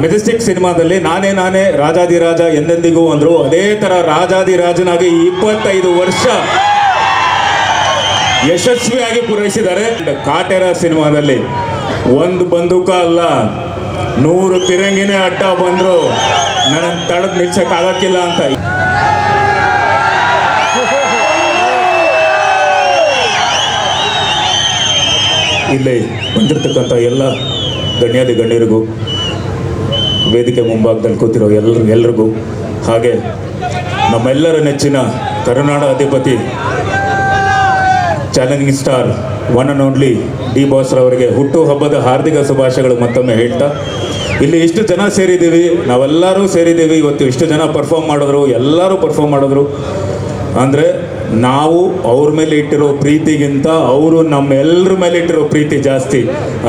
Majestic ಸಿನಿಮಾದಲ್ಲಿ ನಾನೇ ನಾನೇ ರಾಜಾದಿರಾಜ ಎಂದೆಂದಿಗೂ ಅಂದರು. ಅದೇ ಥರ ರಾಜಾದಿರಾಜನಾಗಿ 25 ವರ್ಷ ಯಶಸ್ವಿಯಾಗಿ ಪೂರೈಸಿದ್ದಾರೆ. ಕಾಟೇರ ಸಿನಿಮಾದಲ್ಲಿ ಒಂದು ಬಂದೂಕ ಅಲ್ಲ 100 ಪಿರಂಗಿನೇ ಅಡ್ಡ ಬಂದರು ನನ್ನ ತಡೆದು ನಿಲ್ಸಕ್ಕಾಗಕ್ಕಿಲ್ಲ ಅಂತ. ಇಲ್ಲಿ ಬಂದಿರತಕ್ಕಂಥ ಎಲ್ಲ ಗಣ್ಯಾದಿ ಗಣ್ಯರಿಗೂ, ವೇದಿಕೆ ಮುಂಭಾಗದಲ್ಲಿ ಕೂತಿರೋ ಎಲ್ರಿಗೂ, ಹಾಗೆ ನಮ್ಮೆಲ್ಲರ ನೆಚ್ಚಿನ ಕರುನಾಡ ಅಧಿಪತಿ challenging star one and only D boss ರವರಿಗೆ ಹುಟ್ಟುಹಬ್ಬದ ಹಾರ್ದಿಕ ಶುಭಾಶಯಗಳು ಮತ್ತೊಮ್ಮೆ ಹೇಳ್ತಾ, ಇಲ್ಲಿ ಇಷ್ಟು ಜನ ಸೇರಿದ್ದೀವಿ, ನಾವೆಲ್ಲರೂ ಸೇರಿದ್ದೀವಿ. ಇವತ್ತು ಇಷ್ಟು ಜನ ಪರ್ಫಾರ್ಮ್ ಮಾಡಿದ್ರು, ಎಲ್ಲರೂ ಪರ್ಫಾರ್ಮ್ ಮಾಡಿದ್ರು ಅಂದರೆ ನಾವು ಅವ್ರ ಮೇಲೆ ಇಟ್ಟಿರೋ ಪ್ರೀತಿಗಿಂತ ಅವರು ನಮ್ಮೆಲ್ಲರ ಮೇಲೆ ಇಟ್ಟಿರೋ ಪ್ರೀತಿ ಜಾಸ್ತಿ.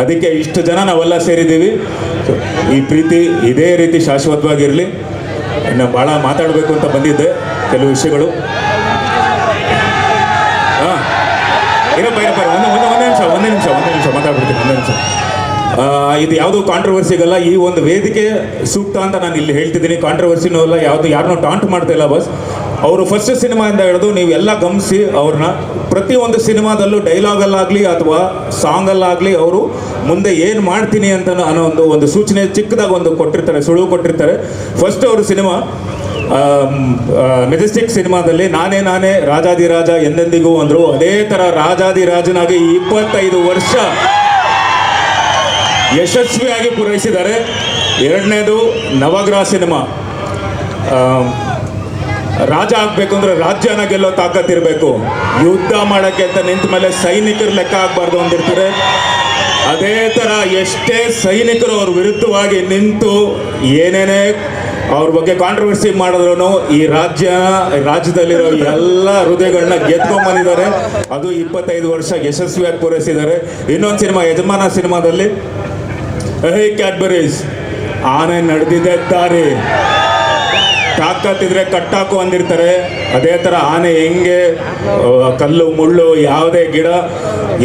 ಅದಕ್ಕೆ ಇಷ್ಟು ಜನ ನಾವೆಲ್ಲ ಸೇರಿದ್ದೀವಿ. ಈ ಪ್ರೀತಿ ಇದೇ ರೀತಿ ಶಾಶ್ವತವಾಗಿರಲಿ. ನಾನು ಭಾಳ ಮಾತಾಡಬೇಕು ಅಂತ ಬಂದಿದ್ದೆ ಕೆಲವು ವಿಷಯಗಳು. ಇರಪ್ಪ ಒಂದೇ ನಿಮಿಷ ಮಾತಾಡ್ಬಿಡ್ತೀನಿ. ಒಂದೇ ನಿಮಿಷ. ಇದು ಯಾವುದೋ ಕಾಂಟ್ರವರ್ಸಿಗಲ್ಲ, ಈ ಒಂದು ವೇದಿಕೆ ಸೂಕ್ತ ಅಂತ ನಾನು ಇಲ್ಲಿ ಹೇಳ್ತಿದ್ದೀನಿ. ಕಾಂಟ್ರವರ್ಸಿನೂ ಅಲ್ಲ, ಯಾರನ್ನೂ ಟಾಂಟ್ ಮಾಡ್ತಾ ಇಲ್ಲ ಬಸ್. ಅವರು ಫಸ್ಟ್ ಸಿನಿಮಾಯಿಂದ ಹಿಡಿದು ನೀವೆಲ್ಲ ಗಮನಿಸಿ ಅವ್ರನ್ನ ಪ್ರತಿಯೊಂದು ಸಿನಿಮಾದಲ್ಲೂ ಡೈಲಾಗಲ್ಲಾಗಲಿ ಅಥವಾ ಸಾಂಗಲ್ಲಾಗಲಿ ಅವರು ಮುಂದೆ ಏನು ಮಾಡ್ತೀನಿ ಅಂತ ಅನ್ನೋ ಒಂದು ಸೂಚನೆ ಚಿಕ್ಕದಾಗಿ ಒಂದು ಕೊಟ್ಟಿರ್ತಾರೆ, ಸುಳುವು ಕೊಟ್ಟಿರ್ತಾರೆ. ಫಸ್ಟ್ ಅವರು ಸಿನಿಮಾ ಮೆಜೆಸ್ಟಿಕ್ ಸಿನಿಮಾದಲ್ಲಿ ನಾನೇ ನಾನೇ ರಾಜಾದಿರಾಜ ಎಂದೆಂದಿಗೂ ಅಂದರು. ಅದೇ ಥರ ರಾಜಾದಿರಾಜನಾಗಿ 25 ವರ್ಷ ಯಶಸ್ವಿಯಾಗಿ ಪೂರೈಸಿದ್ದಾರೆ. ಎರಡನೇದು ನವಗ್ರಹ ಸಿನಿಮಾ. ರಾಜ ಆಗಬೇಕು ಅಂದರೆ ರಾಜ್ಯನ ಗೆಲ್ಲೋ ತಾಕತ್ತಿರಬೇಕು. ಯುದ್ಧ ಮಾಡೋಕ್ಕೆ ಅಂತ ನಿಂತ ಮೇಲೆ ಸೈನಿಕರು ಲೆಕ್ಕ ಆಗಬಾರ್ದು ಅಂದಿರ್ತಾರೆ. ಅದೇ ಥರ ಎಷ್ಟೇ ಸೈನಿಕರು ಅವ್ರ ವಿರುದ್ಧವಾಗಿ ನಿಂತು ಏನೇನೇ ಅವ್ರ ಬಗ್ಗೆ ಕಾಂಟ್ರವರ್ಸಿ ಮಾಡಿದ್ರು ಈ ರಾಜ್ಯದಲ್ಲಿರೋ ಎಲ್ಲ ಹೃದಯಗಳನ್ನ ಗೆದ್ಕೊಂಡ್ಬಂದಿದ್ದಾರೆ. ಅದು 25 ವರ್ಷ ಯಶಸ್ವಿಯಾಗಿ ಪೂರೈಸಿದ್ದಾರೆ. ಇನ್ನೊಂದು ಸಿನಿಮಾ ಯಜಮಾನ ಸಿನಿಮಾದಲ್ಲಿ ಕ್ಯಾಡ್ಬರೀಸ್ ಆನೆ ನಡೆದಿದೆ ದಾರಿ, ತಾಕತ್ತಿದ್ರೆ ಕಟ್ಟಾಕು ಅಂದಿರ್ತಾರೆ. ಅದೇ ಥರ ಆನೆ ಹೆಂಗೆ ಕಲ್ಲು ಮುಳ್ಳು ಯಾವುದೇ ಗಿಡ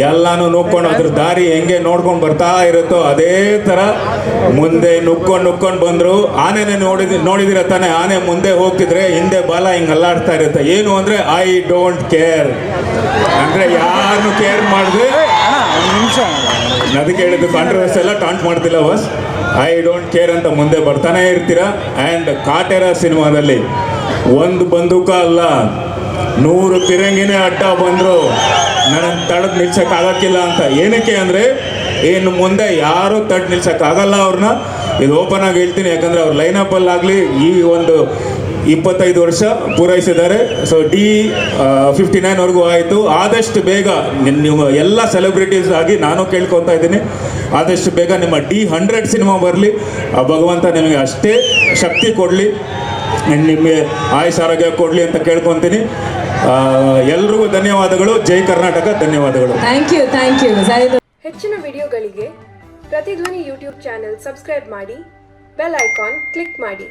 ಎಲ್ಲಾನು ನುಕ್ಕೊಂಡು ಅದ್ರ ದಾರಿ ಹೆಂಗೆ ನೋಡ್ಕೊಂಡು ಬರ್ತಾ ಇರುತ್ತೋ ಅದೇ ಥರ ಮುಂದೆ ನುಕ್ಕೊಂಡು ಬಂದರು. ಆನೆನೇ ನೋಡಿದಿರ ತಾನೆ, ಆನೆ ಮುಂದೆ ಹೋಗ್ತಿದ್ರೆ ಹಿಂದೆ ಬಾಲ ಹಿಂಗೆ ಅಲ್ಲಾಡ್ತಾ ಇರುತ್ತೆ. ಏನು ಅಂದರೆ ಐ ಡೋಂಟ್ ಕೇರ್ ಅಂದರೆ ಯಾರನ್ನು ಕೇರ್ ಮಾಡಿದ್ರೆ ಅದಕ್ಕೆ ಹೇಳಿದ್ದು ಕಾಂಟ್ರವರ್ಸಿ ಎಲ್ಲ ಟಾಂಟ್ ಮಾಡ್ತಿಲ್ಲ ಬಸ್. ಐ ಡೋಂಟ್ ಕೇರ್ ಅಂತ ಮುಂದೆ ಬರ್ತಾನೆ ಇರ್ತೀರ. ಆ್ಯಂಡ್ ಕಾಟೇರ ಸಿನಿಮಾದಲ್ಲಿ ಒಂದು ಬಂದೂಕ ಅಲ್ಲ 100 ಪಿರಂಗಿನೇ ಅಡ್ಡ ಬಂದರು ನನ್ನ ತಡೆದು ನಿಲ್ಸಕ್ಕಾಗಕ್ಕಿಲ್ಲ ಅಂತ. ಏನಕ್ಕೆ ಅಂದರೆ ಇನ್ನು ಮುಂದೆ ಯಾರೂ ತಡೆದು ನಿಲ್ಸಕ್ಕಾಗಲ್ಲ ಅವ್ರನ್ನ. ಇದು ಓಪನ್ ಆಗಿ ಹೇಳ್ತೀನಿ, ಯಾಕಂದರೆ ಅವ್ರ ಲೈನಪ್ಪಲ್ಲಾಗಲಿ ಈ ಒಂದು 25 ವರ್ಷ ಪೂರೈಸಿದ್ದಾರೆ. ಸೊ D59ವರೆಗೂ ಆಯಿತು. ಆದಷ್ಟು ಬೇಗ ನೀವು ಎಲ್ಲ ಸೆಲೆಬ್ರಿಟೀಸ್ ಆಗಿ ನಾನು ಕೇಳ್ಕೊತಾ ಇದ್ದೀನಿ, ಆದಷ್ಟು ಬೇಗ ನಿಮ್ಮ D100 ಸಿನಿಮಾ ಬರಲಿ. ಭಗವಂತ ನಿಮಗೆ ಅಷ್ಟೇ ಶಕ್ತಿ ಕೊಡಲಿ, ನಿಮಗೆ ಆಯುಷ್ ಆರೋಗ್ಯ ಕೊಡಲಿ ಅಂತ ಕೇಳ್ಕೊತೀನಿ. ಎಲ್ರಿಗೂ ಧನ್ಯವಾದಗಳು. ಜೈ ಕರ್ನಾಟಕ. ಧನ್ಯವಾದಗಳು. Thank you. ಹೆಚ್ಚಿನ ವಿಡಿಯೋಗಳಿಗೆ ಪ್ರತಿಧ್ವನಿ ಯೂಟ್ಯೂಬ್ ಚಾನೆಲ್ ಸಬ್ಸ್ಕ್ರೈಬ್ ಮಾಡಿ, ಬೆಲ್ ಐಕಾನ್ ಕ್ಲಿಕ್ ಮಾಡಿ.